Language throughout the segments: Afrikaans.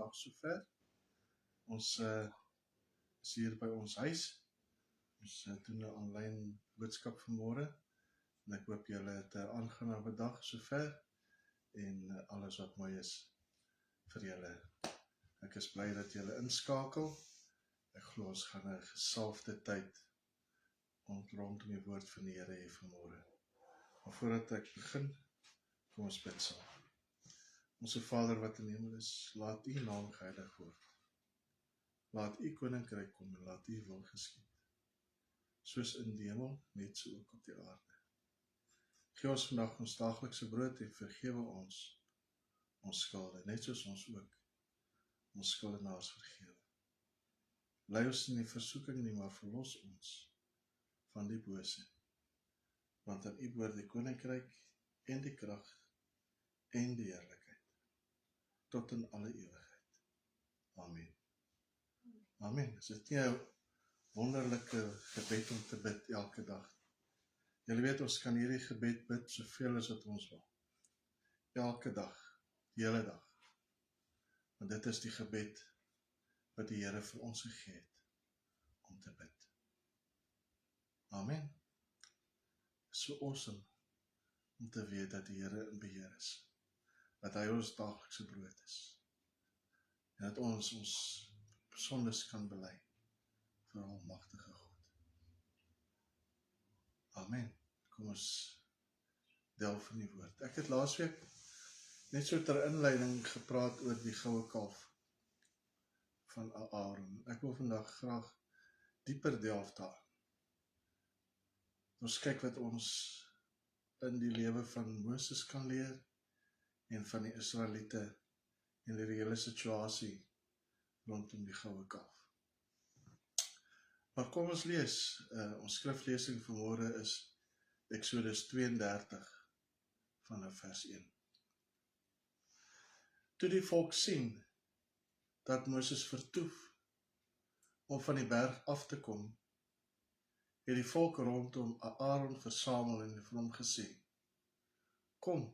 dag sover. Ons is hier by ons huis. Ons doen 'n aanlyn boodskap vanmôre. En ek hoop julle het 'n aangename dag sover. En alles wat mooi is vir julle. Ek is bly dat julle inskakel. Ek glo ons gaan 'n gesalfde tyd rondom die woord van die Here hê vanmôre. Maar voordat ek begin, kom ons bid saam. Onse Vader wat in die hemel is, laat U naam geheilig word. Laat U koninkryk kom en laat U wil geskied. Soos in die hemel, net so ook op die aarde. Gee ons vandag ons daaglikse brood en vergewe ons skulde, net soos ons ook ons skuldenaars vergewe. Lei ons in die versoeking nie, maar verlos ons van die bose. Want aan U behoort die koninkryk en die krag en die heerlikheid tot in alle ewigheid. Amen. Amen. Is dit nie 'n wonderlike gebed om te bid elke dag? Julle weet, ons kan hierdie gebed bid soveel as wat ons wil. Elke dag, die hele dag. Want dit is die gebed wat die Here vir ons gegee het om te bid. Amen. So awesome om te weet dat die Here in beheer is. Dat hy ons daaglikse brood is. En dat ons sondes kan bely vir almagtige God. Amen. Kom ons delf in die woord. Ek het laasweek net so ter inleiding gepraat oor die goue kalf van Aaron. Ek wil vandag graag dieper delf daar. Ons kyk wat ons in die lewe van Moses kan leer en van die Israeliete en die hele situasie rondom die goue kalf. Maar kom ons lees, ons skriflesing vanmôre is Exodus 32 vanaf vers 1. Toe die volk sien dat Moses vertoef om van die berg af te kom, het die volk rondom Aaron versamel en vir hom gesê: Kom,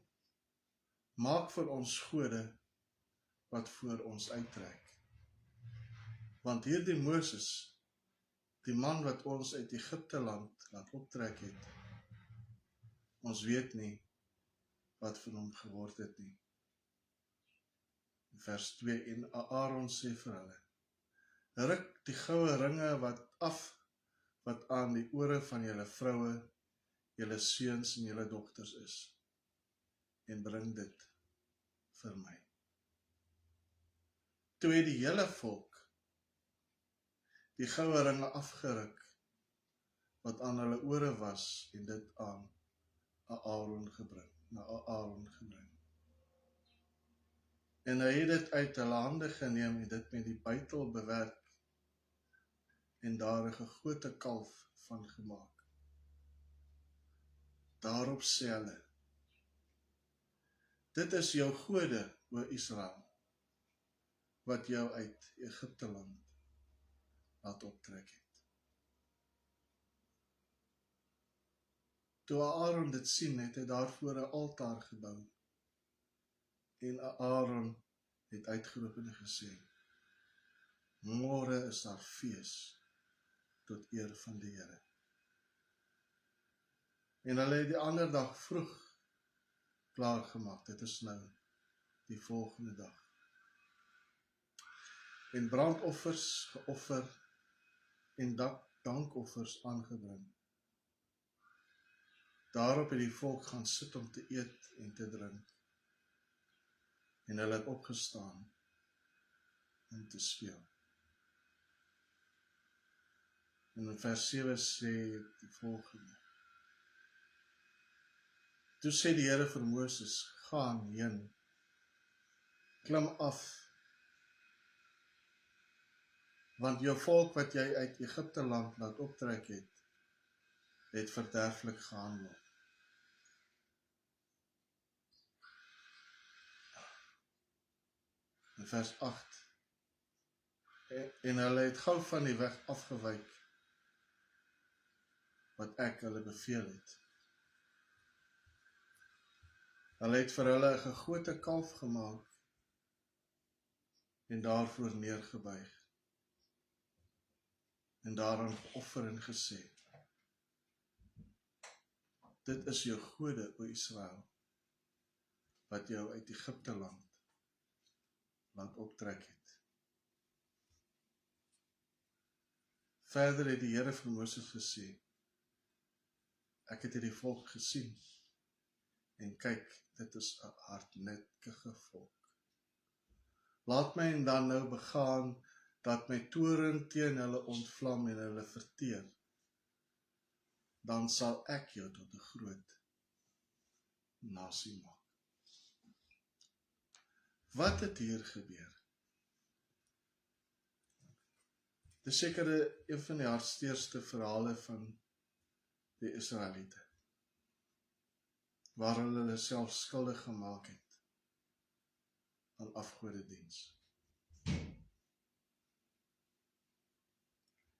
maak vir ons gode wat voor ons uittrek. Want hierdie Moses, die man wat ons uit Egipte land laat optrek het, ons weet nie wat van hom geword het nie. Vers 2, en Aaron sê vir hulle: Ruk die goue ringe wat aan die ore van julle vroue, julle seuns en julle dogters is, en bring dit vir my. Toe het die hele volk die goue ringe afgeruk wat aan hulle ore was en dit aan Aaron gebring. En hy het dit uit hulle hande geneem en dit met die bytel bewerk en daar 'n gegote kalf van gemaak. Daarop sê hulle: Dit is jou gode, o Israel, wat jou uit Egipte land laat optrek het. Toe Aaron dit sien, het hy daarvoor 'n altaar gebou. En Aaron het uitgeroep en gesê: Môre is daar fees tot eer van die Here. En hulle het die ander dag vroeg klaargemaak. Dit is nou die volgende dag. En brandoffers geoffer en dankoffers aangebring. Daarop het die volk gaan sit om te eet en te drink. En hulle het opgestaan om te speel. En in vers 7 sê die volgende: Toe sê die Here vir Moses: Gaan heen, klim af, want jou volk wat jy uit Egipte land laat optrek het verderflik gehandel. In vers 8: En hulle het gou van die weg afgewyk wat ek hulle beveel het. Hulle het vir hulle 'n gegote kalf gemaak en daarvoor neergebuig en daaraan geoffer en gesê, dit is jou gode, o Israel, wat jou uit Egipte land laat optrek het. Verder het die Here vir Moses gesê, ek het hierdie volk gesien, en kyk, dit is 'n hardnekkige volk. Laat my dan nou begaan, dat my toorn teen hulle ontvlam en hulle verteer. Dan sal ek jou tot 'n groot nasie maak. Wat het hier gebeur? Dit is seker een van die hartsteerste verhale van die Israeliete, waar hulle self skuldig gemaak het aan afgodediens.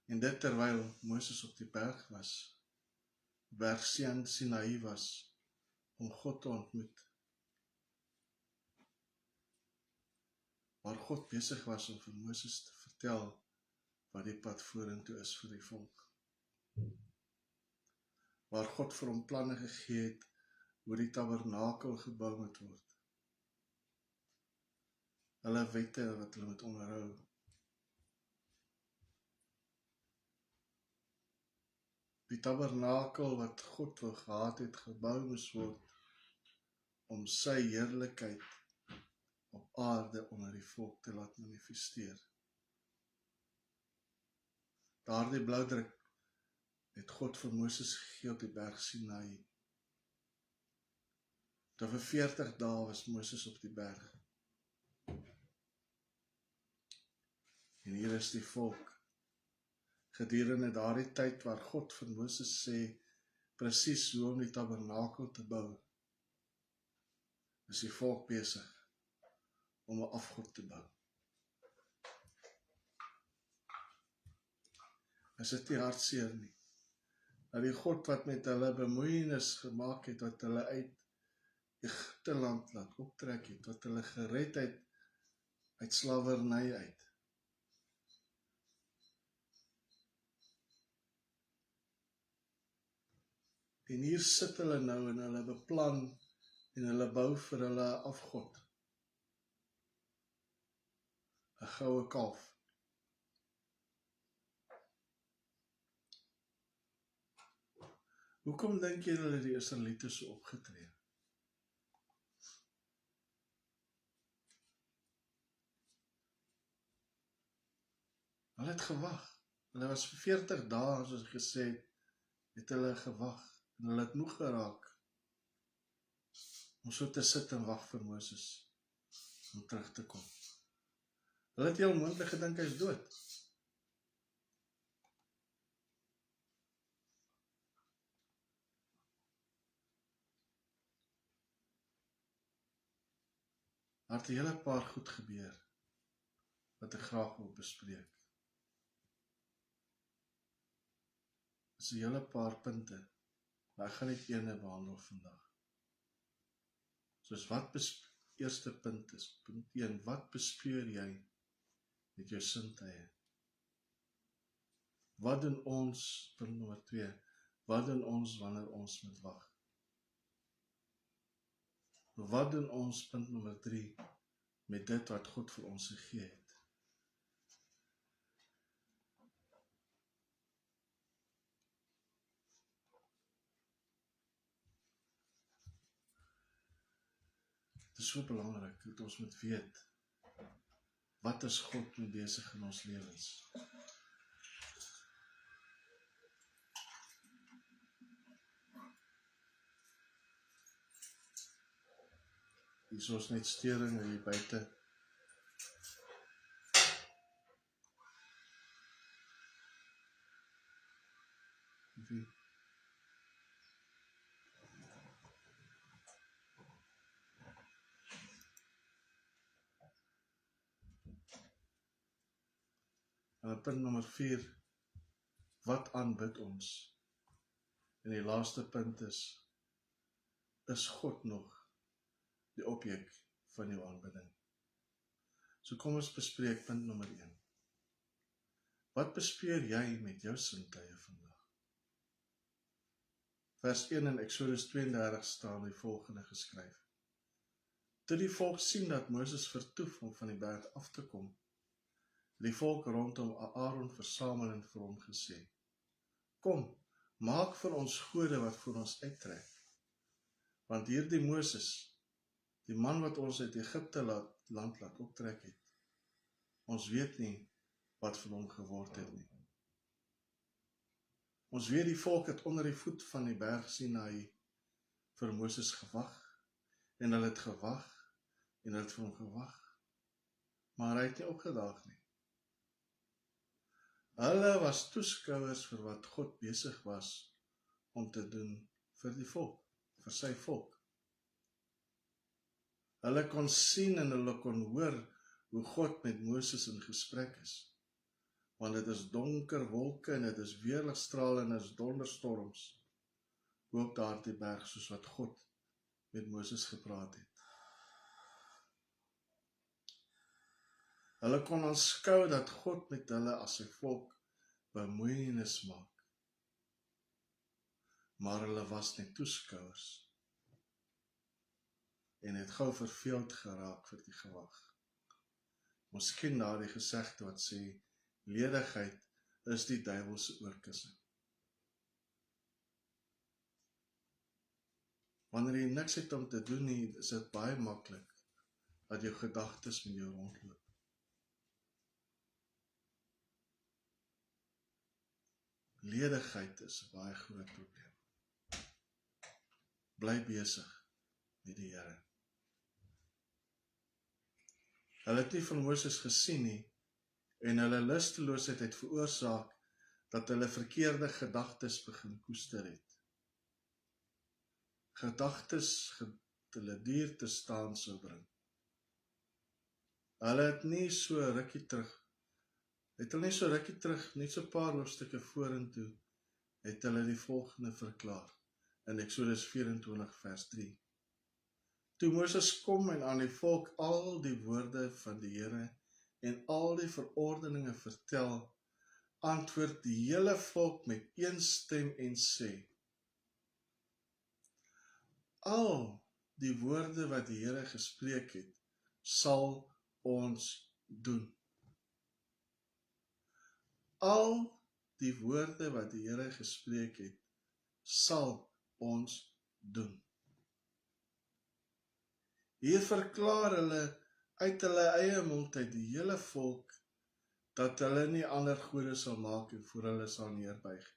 En dit terwyl Moses op die berg was, berg Sinaï was, om God te ontmoet, waar God besig was om vir Moses te vertel wat die pad vorentoe is vir die volk. Waar God vir hom planne gegee het, hoe die tabernakel gebou moet word. Hulle wette wat hulle moet onderhou. Die tabernakel wat God wil gehad het, gebou moes word, om sy heerlikheid op aarde onder die volk te laat manifesteer. Daardie blauwdruk het God vir Moses gegee op die berg Sinaï. Tot vir 40 dae was Moses op die berg. En hier is die volk, gedurende daardie tyd waar God vir Moses sê, presies hoe om die tabernakel te bou, is die volk besig om 'n afgod te bou. Is dit nie hartseer nie, dat die God wat met hulle bemoeienis gemaak het, wat hulle uit Egipte land laat optrek het, wat hulle gered het uit slawerny uit, en hier sit hulle nou en hulle beplan en hulle bou vir hulle afgod, 'n goue kalf. Hoekom dink jy hulle die Israeliete so opgetree? Hulle het gewag. Hulle was vir 40 dae, soos gesê, het hulle gewag. En hulle het moeg geraak om so te sit en wag vir Moses om terug te kom. Hulle het heel moontlik gedink hy is dood. Maar het 'n hele paar goed gebeur wat ek graag wil bespreek. Dit is 'n hele paar punte, maar ek gaan net een behandel vandag. Soos eerste punt is, punt 1, wat bespeur jy met jou sintuie? Wat doen ons, punt nommer 2, wat doen ons wanneer ons moet wag? Wat doen ons, punt nommer 3, met dit wat God vir ons gegee het? Het is so belangrik dat ons moet weet, wat is God mee besig in ons lewens? Hier is ons net steuring hier buite. Punt nommer 4, wat aanbid ons? En die laaste punt is God nog die objek van jou aanbidding? So kom ons bespreek punt nommer 1. Wat bespeer jy met jou sintuie vandag? Vers 1 in Exodus 32 staan die volgende geskryf. Toe die volk sien dat Moses vertoef om van die berg af te kom, het die volk rondom Aaron versamel en vir hom gesê, kom, maak vir ons gode wat vir ons uittrek. Want hierdie Moses, die man wat ons uit Egipte land laat optrek het, ons weet nie wat van hom geword het nie. Ons weet die volk het onder die voet van die berg Sinaï vir Moses gewag, en hulle het gewag, en hulle het vir hom gewag, maar hy het nie opgedaag nie. Hulle was toeskouers vir wat God besig was om te doen vir die volk, vir sy volk. Hulle kon sien en hulle kon hoor hoe God met Moses in gesprek is. Want dit is donker wolke en dit is weerligstrale en dit is donderstorms op daardie berg soos wat God met Moses gepraat het. Hulle kon aanskou dat God met hulle as sy volk bemoeienis maak. Maar hulle was net toeskouers en het gou verveeld geraak vir die gewag. Ons ken daardie gesegde wat sê, ledigheid is die duiwelse oorkussing. Wanneer jy niks het om te doen nie, is dit baie maklik dat jou gedagtes met jou rondloop. Ledigheid is 'n baie groot probleem. Bly besig met die Here. Hulle het nie van Moses gesien nie, en hulle lusteloosheid het veroorsaak dat hulle verkeerde gedagtes begin koester het. Gedagtes wat hulle duur te staan sou bring. Hulle het nie so rukkie terug, net so 'n paar hoofstukke vorentoe, het hulle die volgende verklaar, in Exodus 24 vers 3. Toe Moses kom en aan die volk al die woorde van die Here en al die verordeninge vertel, antwoord die hele volk met een stem en sê, al die woorde wat die Here gespreek het, sal ons doen. Al die woorde wat die Here gespreek het, sal ons doen. Hier verklaar hulle uit hulle eie mond uit die hele volk, dat hulle nie ander gode sal maak en voor hulle sal neerbuig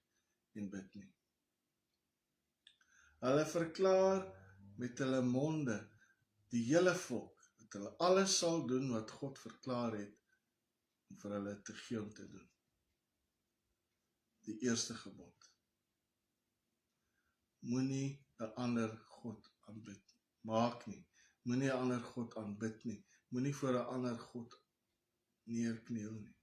en bid nie. Hulle verklaar met hulle monde, die hele volk, dat hulle alles sal doen wat God verklaar het, om vir hulle te gee om te doen. Die eerste gebod. Moenie 'n ander God aanbid. Maak nie. Moenie 'n ander God aanbid nie. Moenie voor 'n ander God neerkniel nie.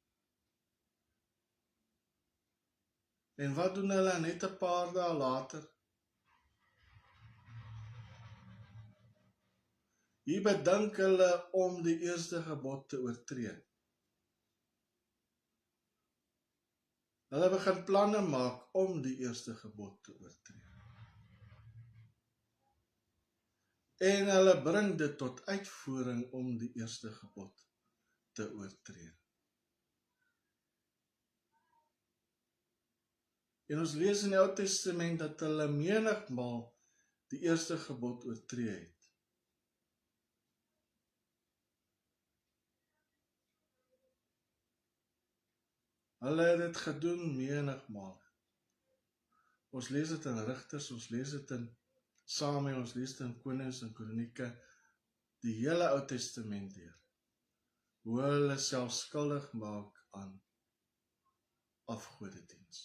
En wat doen hulle net 'n paar dae later? Hier bedink hulle om die eerste gebod te oortree. Hulle begin planne maak om die eerste gebod te oortree. En hulle bring dit tot uitvoering om die eerste gebod te oortree. En ons lees in die Ou Testament dat hulle menigmaal die eerste gebod oortree het. Hulle het dit gedoen menigmaal. Ons lees dit in Rigters, ons lees dit in Samuel, ons lees dit in Konings en Kronieke, die hele Ou Testament deur, hoe hulle self skuldig maak aan afgodediens.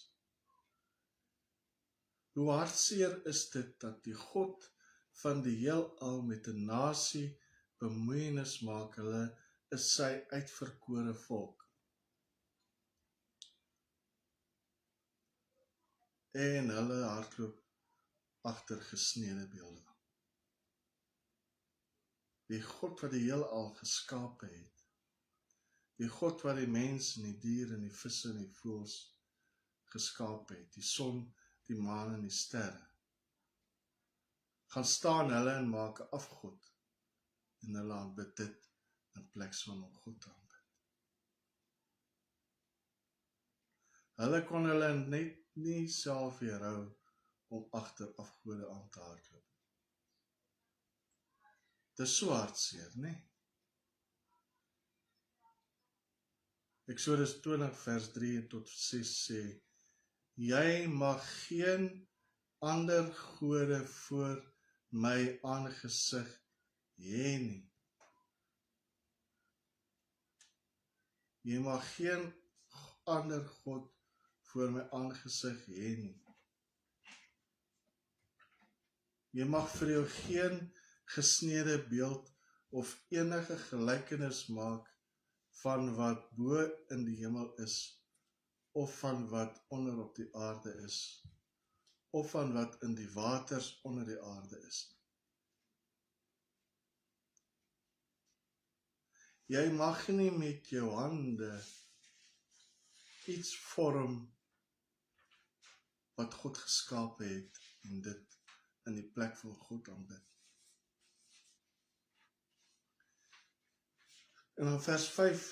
Hoe hartseer is dit dat die God van die heelal met 'n nasie bemoeienis maak, hulle is sy uitverkore volk. En hulle hardloop agter gesneede beelde. Die God wat die heelal geskape het, Die God wat die mens en die dier en die visse en die voëls geskaap het, die son, die maan en die sterre, gaan staan hulle en maak 'n afgod en hulle aanbid dit in plek van om God te aanbid. Hulle kon hulle net nie self weerhou om agter afgode aan te hardloop. Dit is so hartseer, né? Eksodus 20 vers 3 tot 6 sê, jy mag geen ander gode voor my aangesig hê nie. Jy mag geen ander God voor my aangesig hê nie. Jy mag vir jou geen gesnede beeld of enige gelykenis maak van wat bo in die hemel is, of van wat onder op die aarde is, of van wat in die waters onder die aarde is. Jy mag nie met jou hande iets vorm wat God geskaap het en dit in die plek van God aanbid. En in vers 5,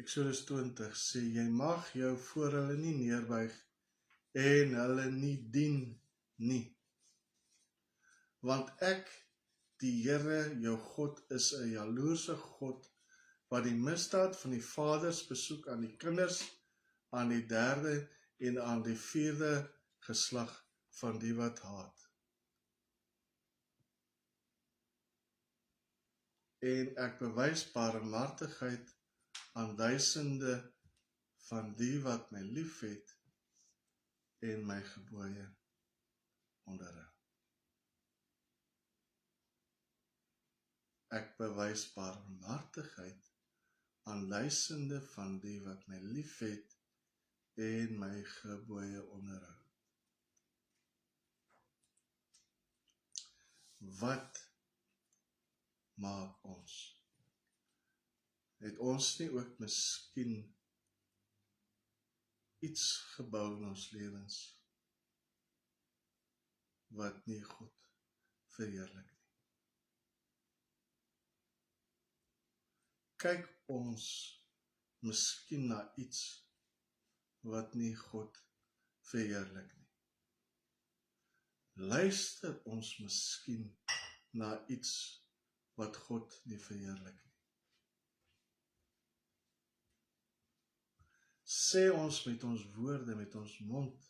Eksodus 20, sê, jy mag jou voor hulle nie neerbuig en hulle nie dien nie. Want ek, die Here, jou God, is 'n jaloerse God, wat die misdaad van die vaders besoek aan die kinders, aan die 3de en aan die 4de geslag van die wat haat. En ek bewys barmhartigheid aan duisende van die wat my liefhet en my gebooie onderhou. Ek bewys barmhartigheid aan duisende van die wat my liefhet en my gebooie onderhou. Wat maak ons? Het ons nie ook miskien iets gebou in ons lewens wat nie God verheerlik nie? Kyk ons miskien na iets wat nie God verheerlik nie? Luister ons miskien na iets wat God nie verheerlik nie? Sê ons met ons woorde, met ons mond,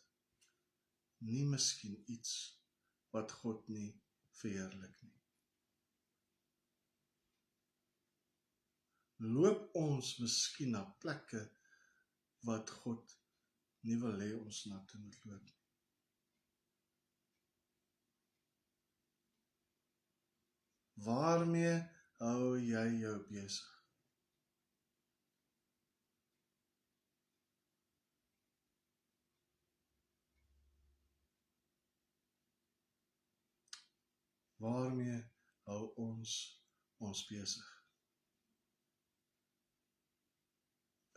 nie miskien iets wat God nie verheerlik nie? Loop ons miskien na plekke wat God nie wil hê ons na toe moet loop nie? Waarmee hou jy jou besig? Waarmee hou ons besig?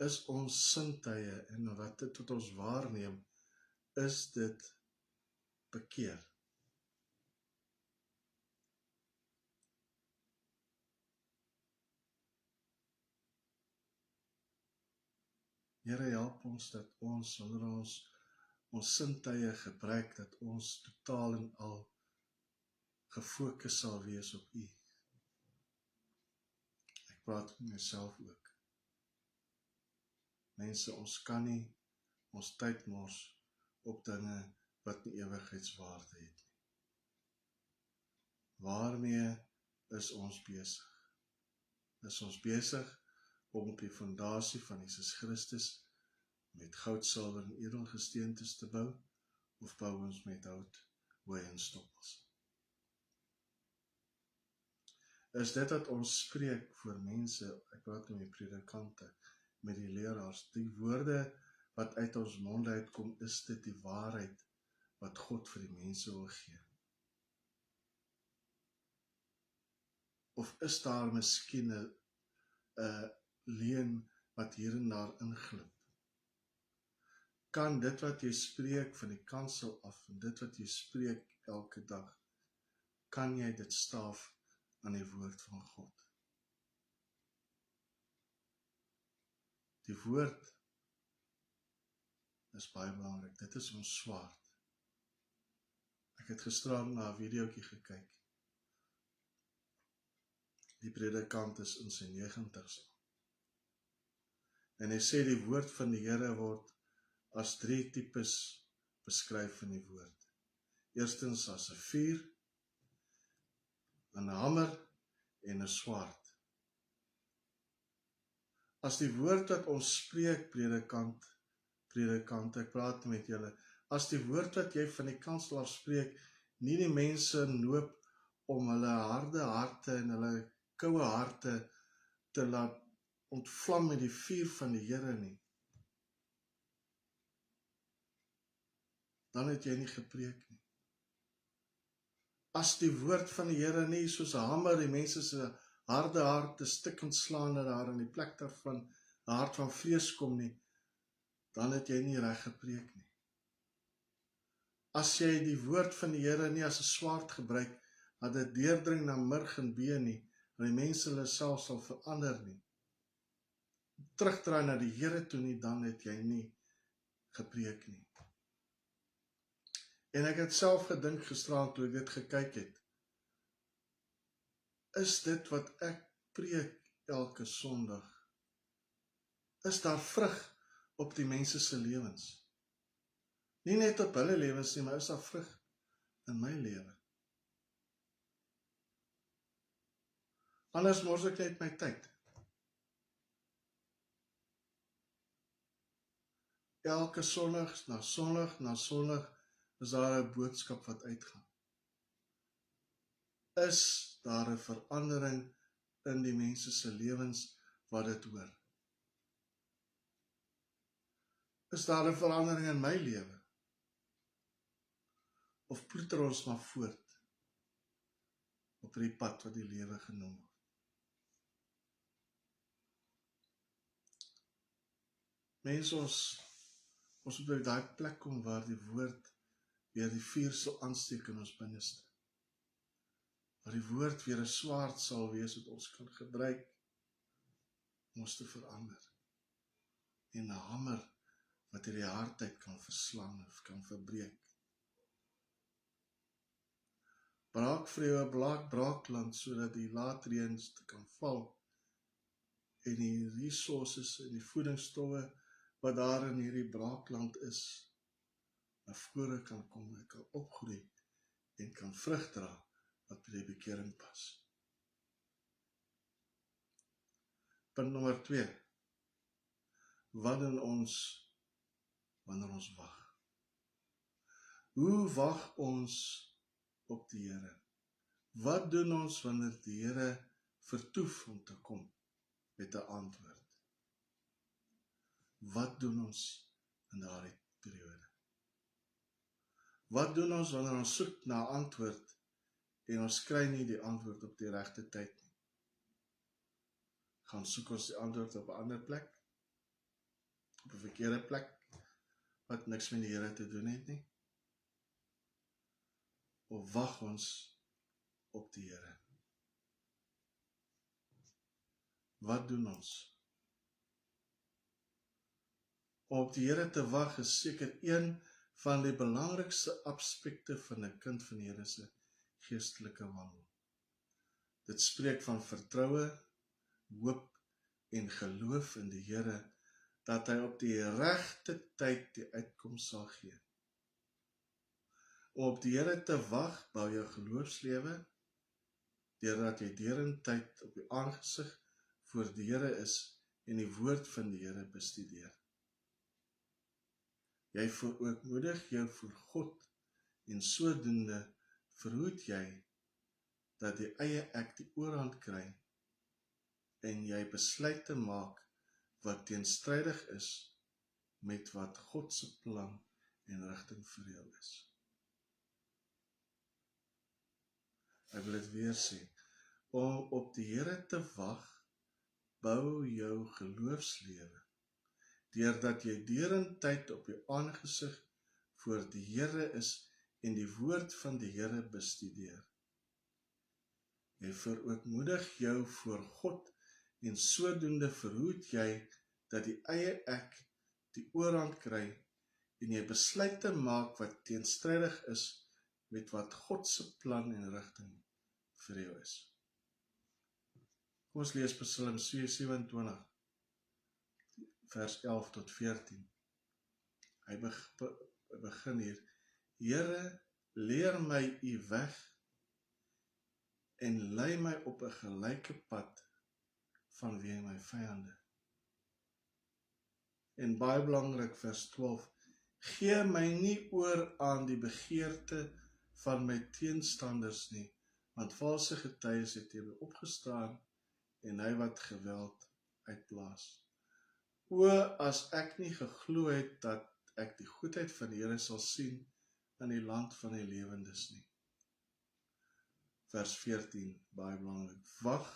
Is ons sintuie en wat dit tot ons waarneem, is dit bekeer? Here, help ons dat ons, wanneer ons sintuie gebruik, dat ons totaal en al gefokus sal wees op U. Ek praat met myself ook. Mense, ons kan nie ons tyd mors op dinge wat nie ewigheidswaarde het nie. Waarmee is ons besig? Is ons besig om op die fondasie van Jesus Christus met goud, silwer en edelgesteentes te bou, of bou ons met hout, hooi en stoppels? Is dit dat ons spreek voor mense, ek praat met die predikante, met die leraars, die woorde wat uit ons monde uitkom, is dit die waarheid wat God vir die mense wil gee? Of is daar miskien 'n leuen wat hier en daar inglip? Kan dit wat jy spreek van die kansel af, en dit wat jy spreek elke dag, kan jy dit staaf aan die woord van God? Die woord is baie belangrik, dit is ons swaard. Ek het gisteraan na 'n videootjie gekyk. Die predikant is in sy 90's. En hy sê die woord van die Here word as 3 tipes beskryf in die woord. Eerstens as 'n vuur, 'n hamer en 'n swaard. As die woord wat ons spreek, predikant, ek praat met julle, as die woord wat jy van die kansel af spreek, nie die mense noop om hulle harde harte en hulle koue harte te laat ontvlam met die vuur van die Here nie, dan het jy nie gepreek nie. As die woord van die Here nie soos 'n hamer die mense se harde harte stikkend slaan dat daar in die plek daarvan 'n hart van vlees kom nie, dan het jy nie reg gepreek nie. As jy die woord van die Here nie as 'n swaard gebruik, dat dit deurdring na murg en been nie, en die mense hulle self sal verander nie, terugdraai na die Here toe nie, dan het jy nie gepreek nie. En ek het self gedink gisteraan toe ek dit gekyk het, is dit wat ek preek elke Sondag? Is daar vrug op die mense se lewens? Nie net op hulle lewens nie, maar is daar vrug in my lewe? Anders mors ek net my tyd. Elke Sondag na Sondag na Sondag is daar 'n boodskap wat uitgaan. Is daar 'n verandering in die mense se lewens wat dit hoor? Is daar 'n verandering in my lewe? Of ploeter ons maar voort op die pad wat die lewe genoem word? Mense, ons moet by daai plek kom waar die woord weer die vuur sal aansteek in ons binneste. Waar die woord weer 'n swaard sal wees wat ons kan gebruik om ons te verander. En 'n hamer wat hierdie hardheid kan verslaan of kan verbreek. Braakvreeë, braakland, sodat die laatreëns te kan val en die resources en die voedingsstowwe wat daar in hierdie braakland is, na vore kan kom en kan opgroei en kan vrug dra wat by die bekering pas. Punt nommer 2. Wat doen ons wanneer ons wag? Hoe wag ons op die Here? Wat doen ons wanneer die Here vertoef om te kom met 'n antwoord? Wat doen ons in daardie periode? Wat doen ons wanneer ons soek na antwoord en ons kry nie die antwoord op die regte tyd nie? Gaan soek ons die antwoord op 'n ander plek? Op 'n verkeerde plek wat niks met die Here te doen het nie? Of wag ons op die Here? Wat doen ons? Om op die Here te wag is seker een van die belangrikste aspekte van 'n kind van die Here se geestelike wandel. Dit spreek van vertroue, hoop en geloof in die Here, dat hy op die regte tyd die uitkoms sal gee. Om op die Here te wag, bou jou geloofslewe, deurdat jy deurentyd op die aangesig voor die Here is en die woord van die Here bestudeer. Jy verootmoedig jou voor God en sodoende verhoed jy dat die eie ek die oorhand kry en jy besluite maak wat teenstrydig is met wat God se plan en rigting vir jou is. Ek wil dit weer sê, om op die Here te wag bou jou geloofslewe, deurdat jy derentyd op jou aangesig voor die Here is en die woord van die Here bestudeer. Jy verootmoedig jou voor God en sodoende verhoed jy dat die eie ek die oorhand kry en jy besluite maak wat teenstrydig is met wat God se plan en rigting vir jou is. Kom ons lees Psalm 27, vers 11 tot 14. Hy begin hier: Here, leer my u weg en lei my op 'n gelyke pad vanweë my vyande. En baie belangrik, vers 12, gee my nie oor aan die begeerte van my teenstanders nie, want valse getuies het teen my opgestaan en hy wat geweld uitblaas. O, as ek nie geglo het dat ek die goedheid van die Here sal sien in die land van die lewendes nie. Vers 14, baie belangrik. Wag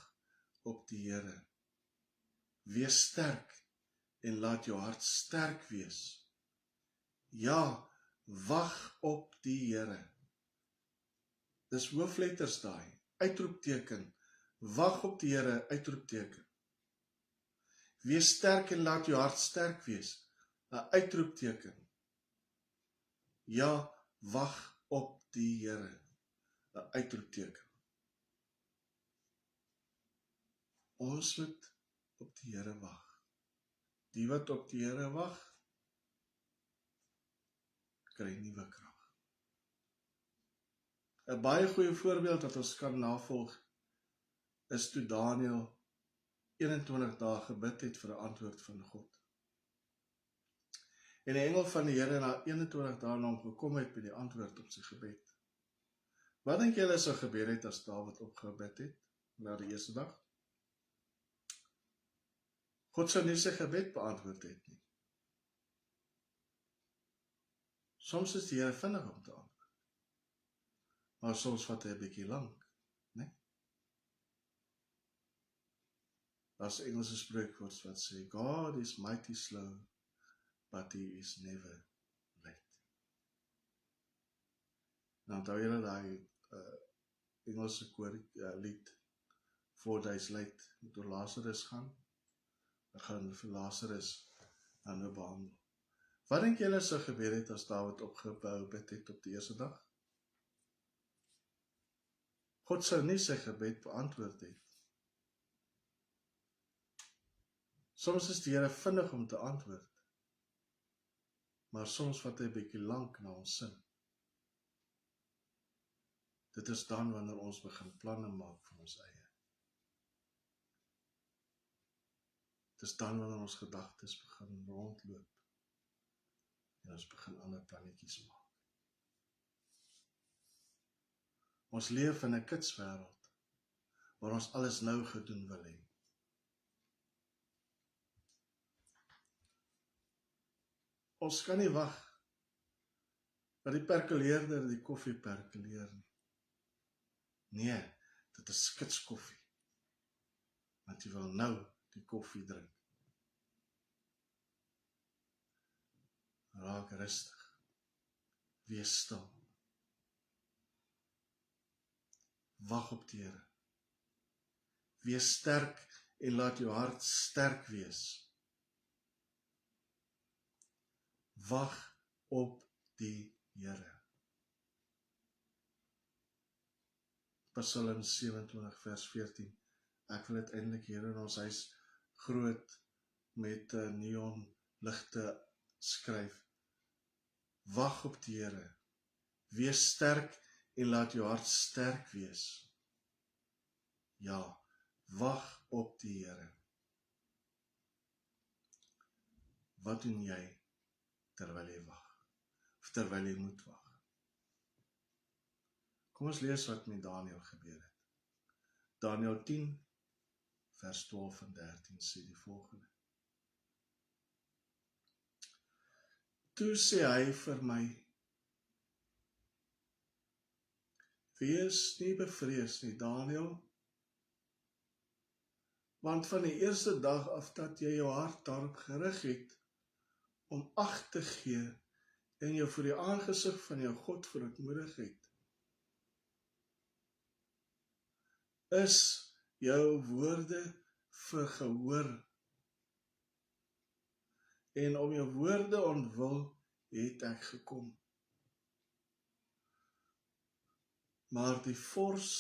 op die Here. Wees sterk en laat jou hart sterk wees. Ja, wag op die Here. Dis hoofletters daai, uitroepteken. Wag op die Here, uitroepteken. Wees sterk en laat jou hart sterk wees. 'n Uitroepteken. Ja, wag op die Here. 'n Uitroepteken. Ons moet op die Here wag. Die wat op die Here wag, kry nuwe krag. 'n baie goeie voorbeeld wat ons kan navolg is toe Daniël 21 dae gebid het vir 'n antwoord van God. En die engel van die Here na 21 dae na hom gekom het met die antwoord op sy gebed. Wat dink julle sou gebeur het as Dawid opgebid het na die eerste dag? God sou nie sy gebed beantwoord het nie. Soms is die Here vinnig om te antwoord, maar soms vat hy 'n bietjie lank, né? Daar's 'n Engelse spreekwoord wat sê, God is mighty slow, but he is never late. Nou onthou julle daai Engelse lied, 4 days late, moet oor Lazarus gaan. Dan gaan vir Lazarus dan nou behandel. Wat dink julle sou gebeur het as Dawid opgebou bid het op die eerste dag? God sou nie sy gebed beantwoord het. Soms is die Here vinnig om te antwoord, maar soms vat hy 'n bietjie lank na ons sin. Dit is dan wanneer ons begin planne maak vir ons eie. Dit is dan wanneer ons gedagtes begin rondloop en ons begin ander plannetjies maak. Ons leef in 'n kitswêreld waar ons alles nou gedoen wil hê. Ons kan nie wag dat die perkuleerder die koffie perkuleer nie. Nee, dit is kitskoffie. Want jy wil nou die koffie drink. Raak rustig. Wees stil. Wag op die Here. Wees sterk en laat jou hart sterk wees. Wag op die Here. Psalm 27 vers 14. Ek wil dit eintlik hier in ons huis groot met neon ligte skryf. Wag op die Here. Wees sterk en laat jou hart sterk wees. Ja, wag op die Here. Wat doen jy terwyl jy wag? Of terwyl jy moet wag? Kom ons lees wat met Daniël gebeur het. Daniël 10 vers 12 en 13 sê die volgende. Toe sê hy vir my, wees nie bevrees nie, Daniël, Want van die eerste dag af dat jy jou hart daarop gerig het, om ag te gee en jou voor die aangesig van jou God verootmoedig het, is jou woorde vergehoor. En om jou woorde ontwil het ek gekom. Maar die vors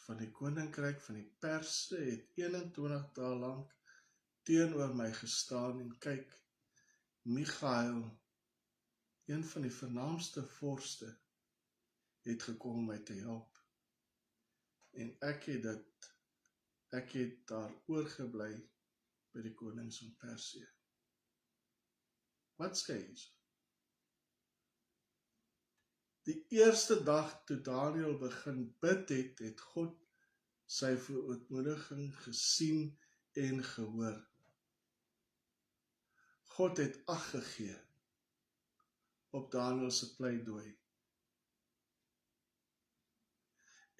van die koninkryk van die Perse het 21 dae lank teenoor my gestaan en kyk, Michael, een van die vernaamste vorste, het gekom om my te help. En ek het daar oorgebly by die konings van Persië. Wat sê jy? Die eerste dag toe Daniel begin bid het, het God sy verootmoediging gesien en gehoor. God het ag gegee op Daniel se pleidooi.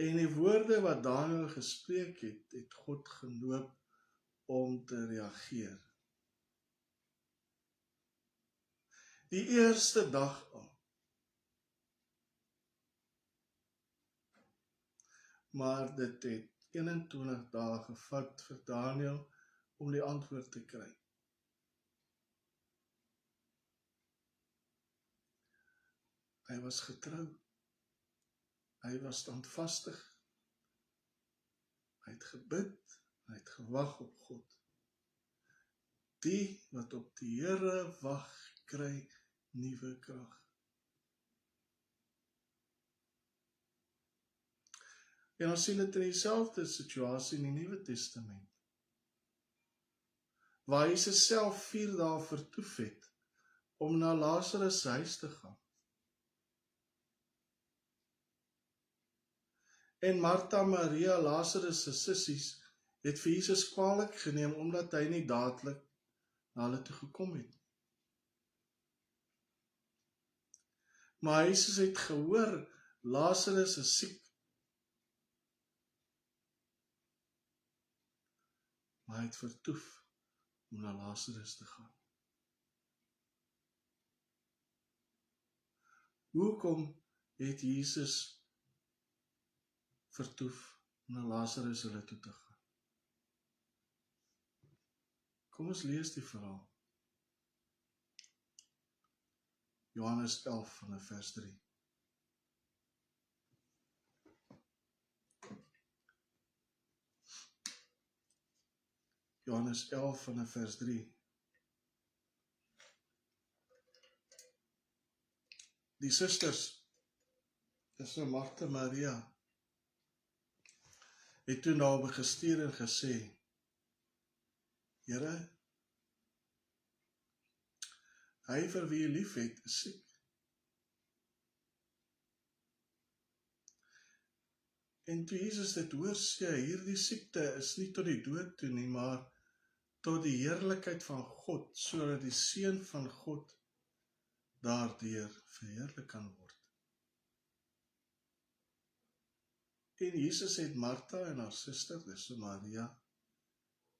En die woorde wat Daniel gespreek het, het God genoop om te reageer. Die eerste dag al. Maar dit het 21 dae gevat vir Daniel om die antwoord te kry. Hy was getrou. Hy was standvastig. Hy het gebid, hy het gewag op God. Die wat op die Here wag, kry nuwe krag. En ons sien dit in dieselfde situasie in die Nuwe Testament, waar Jesus self 4 dae vertoef het om na Lazarus se huis te gaan. En Martha, Maria, Lazarus se sissies het vir Jesus kwaadlik geneem omdat hy nie dadelik na hulle toe gekom het. Maar Jesus het gehoor, Lazarus is siek. Maar hy het vertoef om na Lazarus te gaan. Hoekom het Jesus vertoef om na Lazarus hulle toe te gaan? Kom ons lees die verhaal. Johannes 11 vanaf vers 3. Johannes 11 vanaf vers 3. Die susters, dis nou Martha, Maria, het toe na hom gestuur en gesê, Here, hy vir wie jy lief het, is siek. En toe Jesus dit hoor sê, hierdie siekte is nie tot die dood toe nie, maar tot die heerlikheid van God, sodat die Seun van God daardeur verheerlik kan word. En Jesus het Martha en haar suster, dis Maria,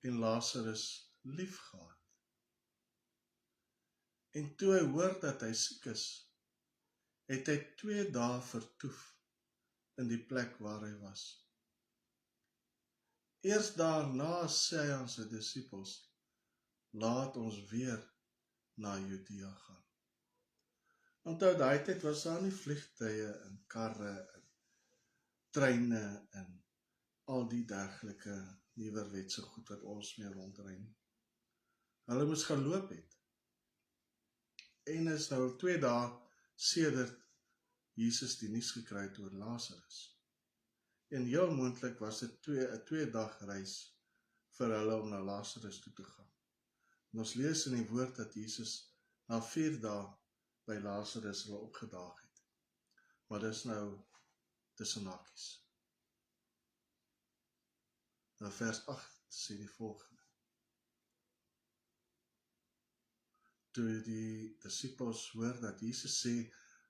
en Lazarus lief gehad. En toe hy hoor dat hy siek is, het hy 2 dae vertoef in die plek waar hy was. Eers daarna sê hy aan sy disippels, laat ons weer na Judea gaan. Onthou, daai tyd was daar nie vliegtuie en karre en treine en al die dergelike nieuwerwetse goed wat ons mee rondry nie. Hulle moes geloop het. En is nou 2 dae sedert Jesus die nuus gekry het oor Lazarus. En heel moontlik was dit 'n 2 dag reis vir hulle om na Lazarus toe te gaan. En ons lees in die woord dat Jesus na 4 dae by Lazarus hulle opgedaag het. Maar dis nou tussen hakies. Nou vers 8 sê die volgende. Toe die disippels hoor dat Jesus sê,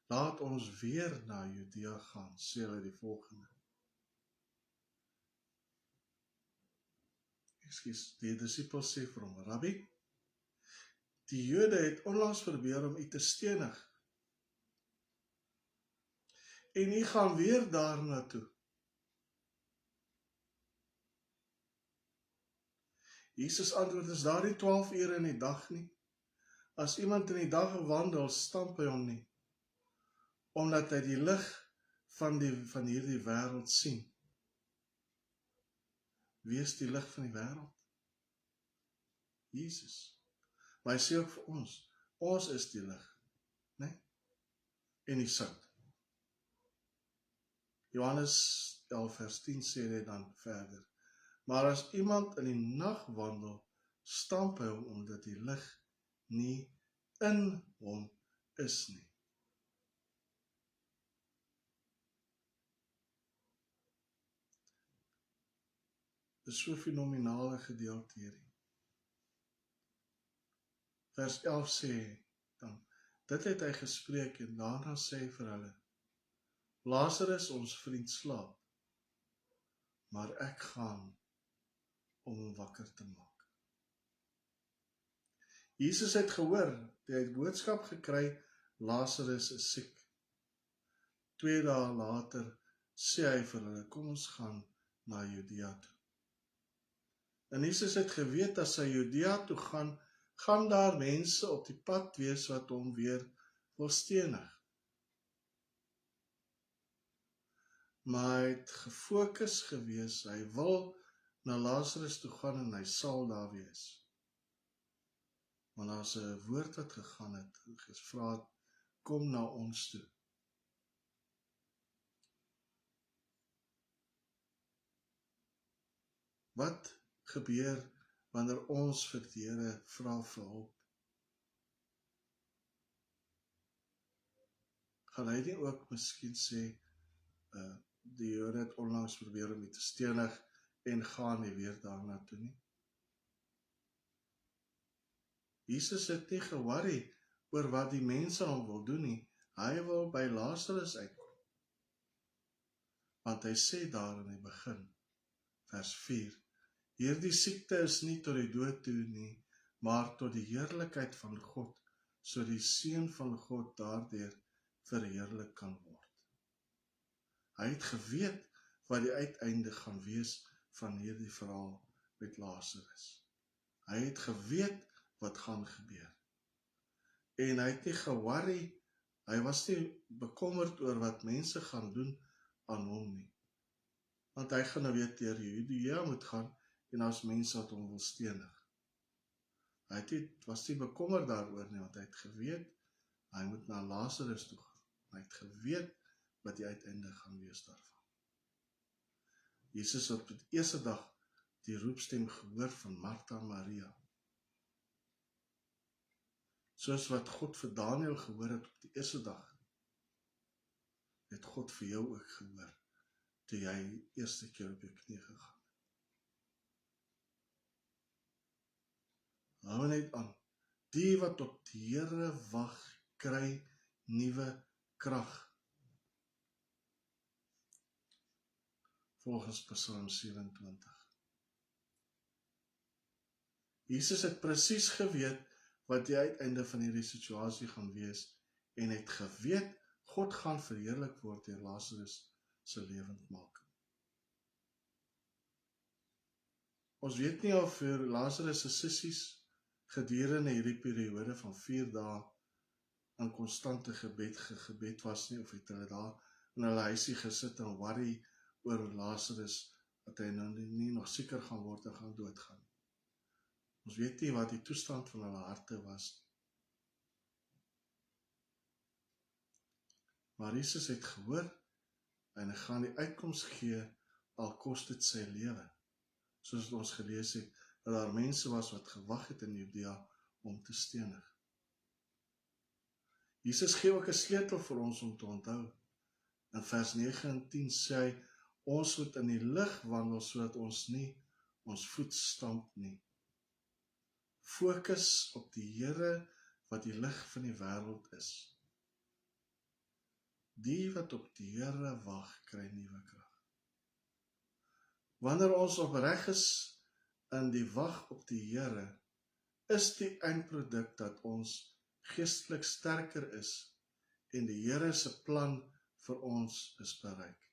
laat ons weer na Judea gaan, sê hulle die volgende. Ek die disipels sê vir hom, Rabbi, die Jode het onlangs probeer om u te stenig. En u gaan weer daarna toe. Jesus antwoord, is daar nie 12 ure in die dag nie? As iemand in die dag wandel, stamp hy hom nie, omdat hy die lig van hierdie wêreld sien. Wie is die lig van die wêreld? Jesus. Maar hy sê ook vir ons is die lig, né? En die sout. Johannes 11 vers 10 sê hy dan verder, maar as iemand in die nag wandel, stamp hy hom omdat die lig nie in hom is nie. Dit is so fenomenale gedeelte hierdie. Vers 11 sê dan, dit het hy gespreek en daarna sê hy vir hulle, Lazarus ons vriend slaap, maar ek gaan om hom wakker te maak. Jesus het gehoor, hy het boodskap gekry, Lazarus is siek. 2 dae later sê hy vir hulle, kom ons gaan na Judea toe. En Jesus het geweet, as hy Judea toe gaan daar mense op die pad wees wat hom weer wil stenig. Maar hy het gefokus gewees, hy wil na Lazarus toe gaan en hy sal daar wees. Want daar is 'n woord wat gegaan het, gevra het, kom na ons toe. Wat gebeur wanneer ons vir die Here vra vir hulp? Gaan hy nie ook miskien sê, die Here het onlangs probeer om u te stenig en gaan nie weer daarna toe nie? Jesus het nie geworry oor wat die mense hom wil doen nie, hy wil by Lazarus uitkom. Want hy sê daar in die begin, vers 4, hierdie siekte is nie tot die dood toe nie, maar tot die heerlikheid van God, so die Seun van God daardeur verheerlik kan word. Hy het geweet wat die uiteinde gaan wees van hierdie verhaal met Lazarus. Hy het geweet wat gaan gebeur. En hy het nie geworry, hy was nie bekommerd oor wat mense gaan doen aan hom nie. Want hy gaan nou weer deur Judea moet gaan, en as mense wat hom wil stenig. Hy was nie bekommerd daaroor nie, want hy het geweet, hy moet na Lazarus toe gaan. Hy het geweet wat die uiteinde gaan wees daarvan. Jesus het op die eerste dag die roepstem gehoor van Martha en Maria. Soos wat God vir Daniel gehoor het op die eerste dag, het God vir jou ook gehoor, toe jy eerste keer op jou knie gegaan. Hou net aan, die wat op die Here wag, kry nuwe krag. Volgens Psalm 27. Jesus het presies geweet wat die uiteinde van hierdie situasie gaan wees, en het geweet, God gaan verheerlik word deur Lazarus se lewendmaking. Ons weet nie of vir Lazarus se sissies gedurende hierdie periode van 4 dae in konstante gebed was nie, of het hulle daar in hulle huisie gesit en worry oor Lazarus, dat hy nou nie nog sieker gaan word en gaan doodgaan. Ons weet nie wat die toestand van hulle harte was. Maar Jesus het gehoor, en hy gaan die uitkoms gee, al kos dit sy lewe. Soos wat ons gelees het, dat daar mense was wat gewag het in Judea om te stenig. Jesus gee ook 'n sleutel vir ons om te onthou. In vers 9 en 10 sê hy, ons moet in die lig wandel, sodat ons nie ons voet stamp nie. Fokus op die Here wat die lig van die wêreld is. Die wat op die Here wag, kry nuwe krag. Wanneer ons opreg is in die wag op die Here is die eindproduk dat ons geestelik sterker is en die Here se plan vir ons is bereik.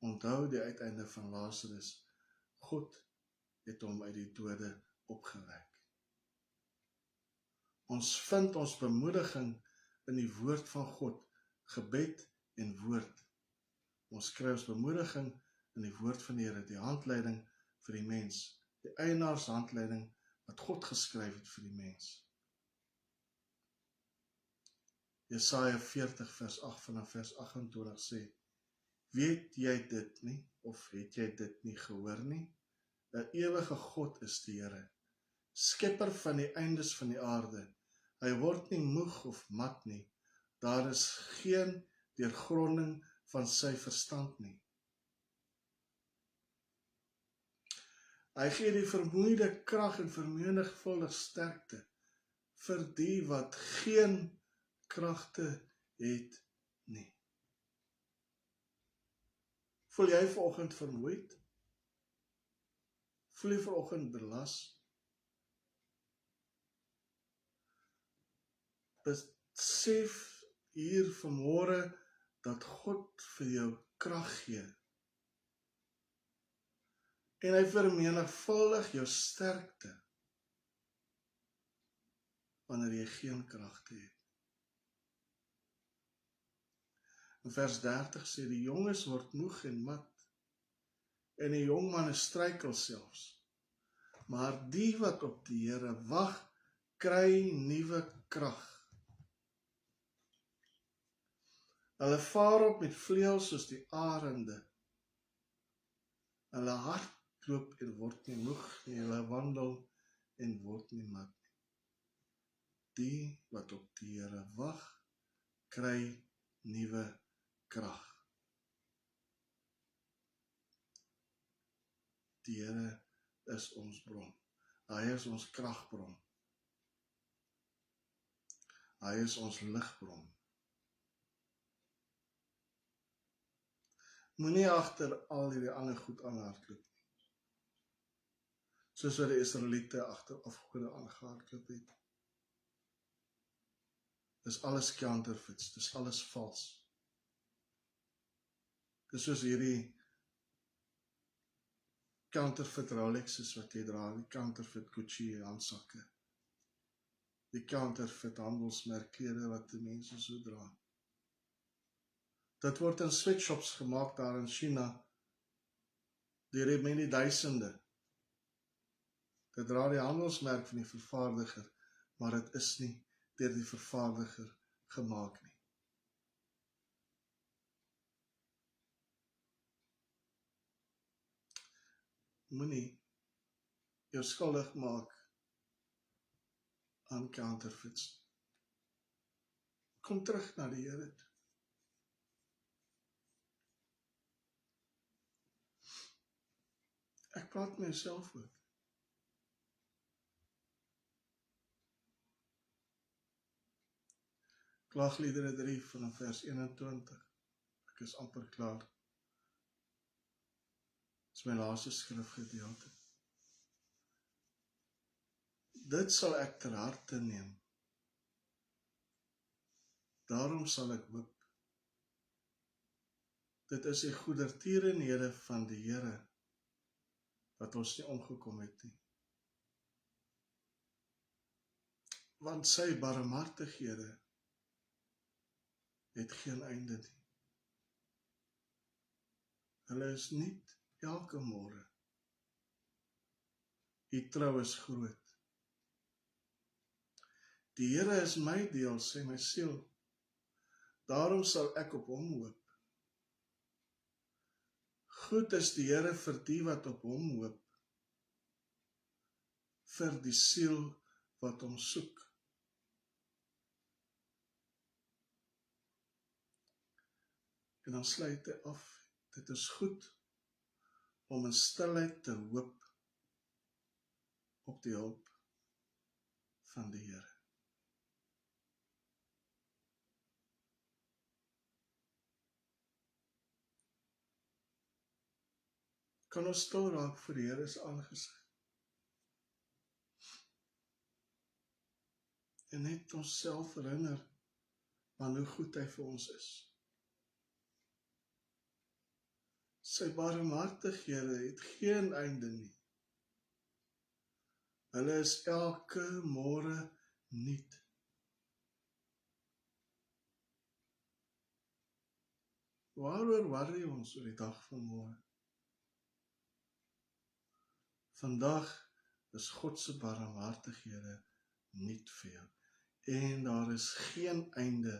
Onthou die uiteinde van Lazarus, God het hom uit die dode opgewek. Ons vind ons bemoediging in die woord van God, gebed en woord. Ons kry ons bemoediging in die woord van die Here, die handleiding vir die mens, die eienaarshandleiding wat God geskryf het vir die mens. Jesaja 40 vers 8 vanaf vers 28 sê, weet jy dit nie, of het jy dit nie gehoor nie? 'n ewige God is die Here, skepper van die eindes van die aarde. Hy word nie moeg of mat nie, daar is geen deurgronding van sy verstand nie. Hy gee die vermoeide krag en vermenigvuldig sterkte vir die wat geen kragte het nie. Voel jy vanoggend vermoeid? Voel jy vanoggend belas? Besef hier vanmôre dat God vir jou krag gee. En hy vermenigvuldig jou sterkte wanneer jy geen kragte het. In vers 30 sê die jonges word moeg en mat en die jongmanne struikel selfs. Maar die wat op die Here wag, kry nuwe krag. Hulle vaar op met vleuels soos die arende. Hulle hardloop en word nie moeg nie, hulle wandel en word nie mat nie. Die wat op die Here wag, kry nuwe krag. Die Here is ons bron. Hy is ons kragbron. Hy is ons ligbron. Moenie agter al hierdie ander goed aanhardloop nie. Soos wat die Israeliete agter afgode aangehardloop het. Dis alles counterfeits, dis alles vals. Dis soos hierdie counterfeit Rolexes wat jy dra, die counterfeit Gucci handsakke, die counterfeit handelsmerkklere wat die mense so dra. Dit word in sweatshops gemaak daar in China, deur met die duisende. Dit dra die handelsmerk van die vervaardiger, maar dit is nie deur die vervaardiger gemaak nie. Moenie jou skuldig maak aan counterfeits. Kom terug na die Here toe. Ek praat met myself ook. Klaagliedere 3 vanaf vers 21. Ek is amper klaar. Dit is my laaste skrifgedeelte. Dit sal ek ter harte neem. Daarom sal ek hoop. Dit is die goedertierenhede van die Here, dat ons nie omgekom het nie. Want sy barmhartighede het geen einde nie. Hulle is nuut elke môre. U trou is groot. Die Here is my deel, sê my siel. Daarom sal ek op hom hoop. Goed is die Here vir die wat op hom hoop, vir die siel wat hom soek. En dan sluit hy af, dit is goed om in stilheid te hoop op die hulp van die Here. kan ons stil raak voor die Here se aangesig. En net onsself herinner aan hoe goed hy vir ons is. Sy barmhartighede het geen einde nie. Hulle is elke môre nuut. Waaroor worry ons oor die dag van môre? Vandag is God se barmhartighede nuut vir jou. En daar is geen einde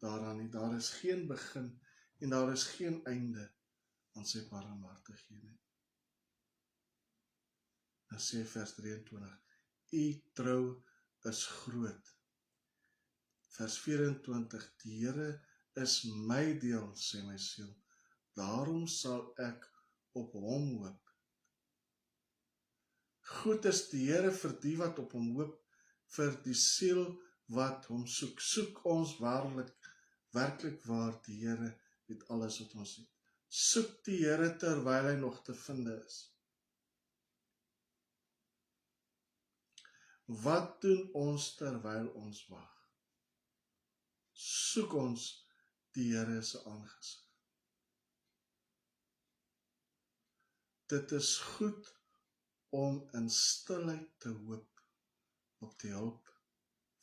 daaraan nie. Daar is geen begin en daar is geen einde aan sy barmhartighede. Dan sê vers 23, U trou is groot. Vers 24, die Here is my deel, sê my siel. Daarom sal ek op hom hoop. Goed is die Here vir die wat op hom hoop, vir die siel wat hom soek. Soek ons werklik waar die Here met alles wat ons het. Soek die Here terwyl hy nog te vind is. Wat doen ons terwyl ons wag? Soek ons die Here se aangesig. Dit is goed om in stilheid te hoop op die hulp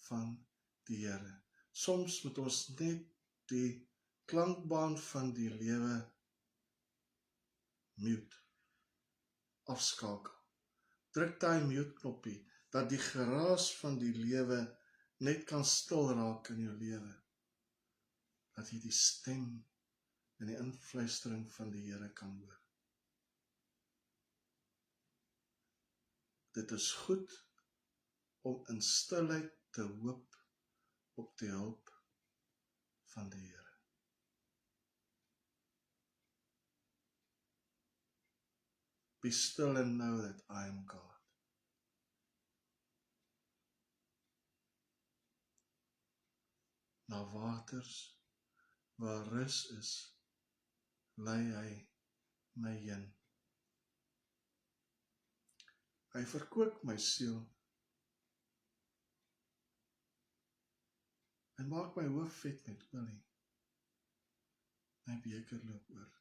van die Here. Soms moet ons net die klankbaan van die lewe mute, afskakel. Druk daai mute knoppie, dat die geraas van die lewe net kan stil raak in jou lewe. Dat jy die stem en die influistering van die Here kan hoor. Dit is goed om in stilheid te hoop op die hulp van die Here. Be still and know that I am God. Na waters waar rus is, lei hy my heen. Hy verkoop my siel. Hy maak my hoof vet met olie. My beker loop oor.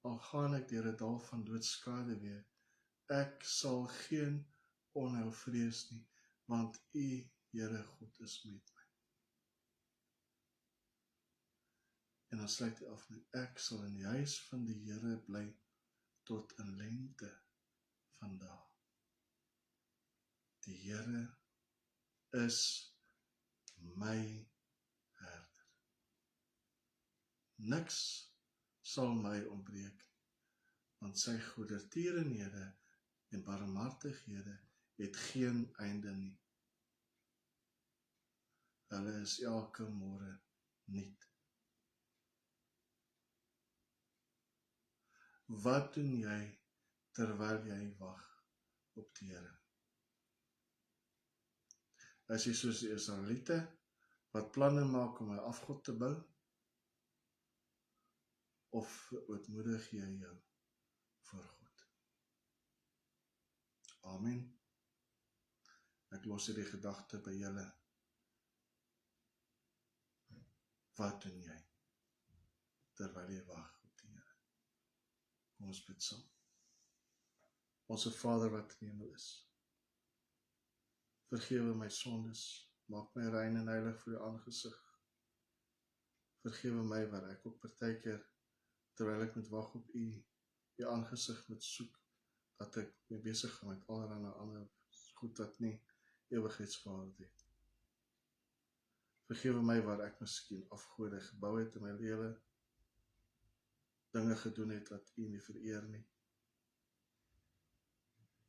Al gaan ek deur 'n dal van doodskade weer, ek sal geen onheil vrees nie, want U, Here God, is met my. En dan sluit hy af met, ek sal in die huis van die Here bly tot in lengte van dae. Die Here is my herder. Niks sal my ontbreek, want sy goedertierenhede en barmhartighede het geen einde nie. Hulle is elke môre nuut. Wat doen jy terwyl jy wag op die Here? Is jy soos die Israeliete wat planne maak om 'n afgod te bou? Of ootmoedig jy jou voor God? Amen. Ek los hierdie gedagte by julle. Wat doen jy terwyl jy wag op die Here? Kom ons bid saam. Onse Vader wat in die hemel is, vergewe my sondes, maak my rein en heilig voor U aangesig. Vergewe my waar ek ook partykeer, terwyl ek moet wag op U, U aangesig moet soek, dat ek mee besig gaan met allerlei ander goed wat nie ewigheidswaarde het. Vergewe my waar ek miskien afgode gebou het in my lewe, dinge gedoen het wat U nie vereer nie.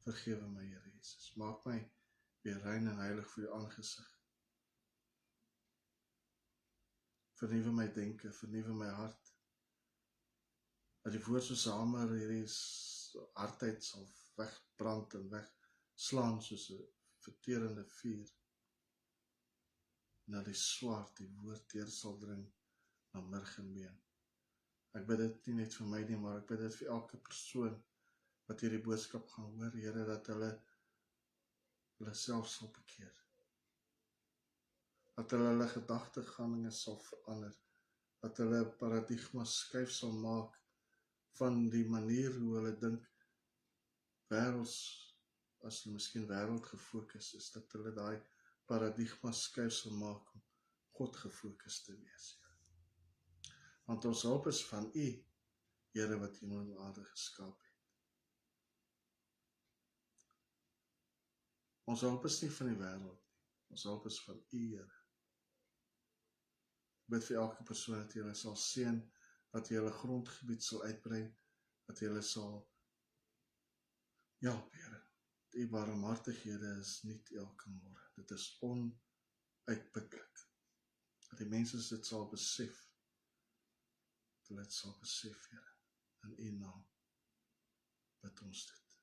Vergewe my, Here Jesus. Maak my weer rein en heilig voor U aangesig. Vernuwe my denke, vernuwe my hart. Dat die woord soos 'n hamer hierdie hardheid sal wegbrand en wegslaan soos 'n verterende vuur. En dat die swaard die woord deur sal dring na murg en been. Ek bid dit nie net vir my nie, maar ek bid dit vir elke persoon wat hierdie boodskap gaan hoor, Here, dat hulle self sal bekeer. Dat hulle gedagtegange sal verander, dat hulle paradigma skuif sal maak van die manier hoe hulle dink wêrelds, as hulle miskien wêreld gefokus is, dat hulle daai paradigma skuif sal maak om God gefokus te wees. Want ons hulp is van U, Here, wat hemel en aarde geskaap het. Ons hulp is nie van die wêreld nie, ons hulp is van U, Here. Ek bid vir elke persoon dat jy hulle sal seën, dat jy hulle grondgebied sal uitbrei, dat jy hulle sal help, Here. Die barmhartighede is nie elke môre, dit is onuitputlik. Dat die mense dit sal besef, dat hulle dit sal besef, Here, in U naam bid ons dit.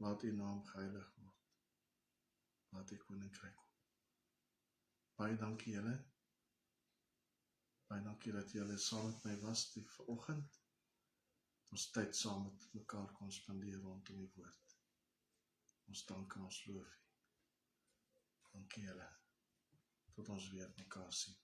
Laat U naam geheilig word, laat U koninkryk kom. Baie dankie julle, baie dankie dat julle saam met my was die vanoggend, ons tyd saam met mekaar kon spandeer rondom die woord. Ons dank en ons loof U. Dankie julle, tot ons weer mekaar sien.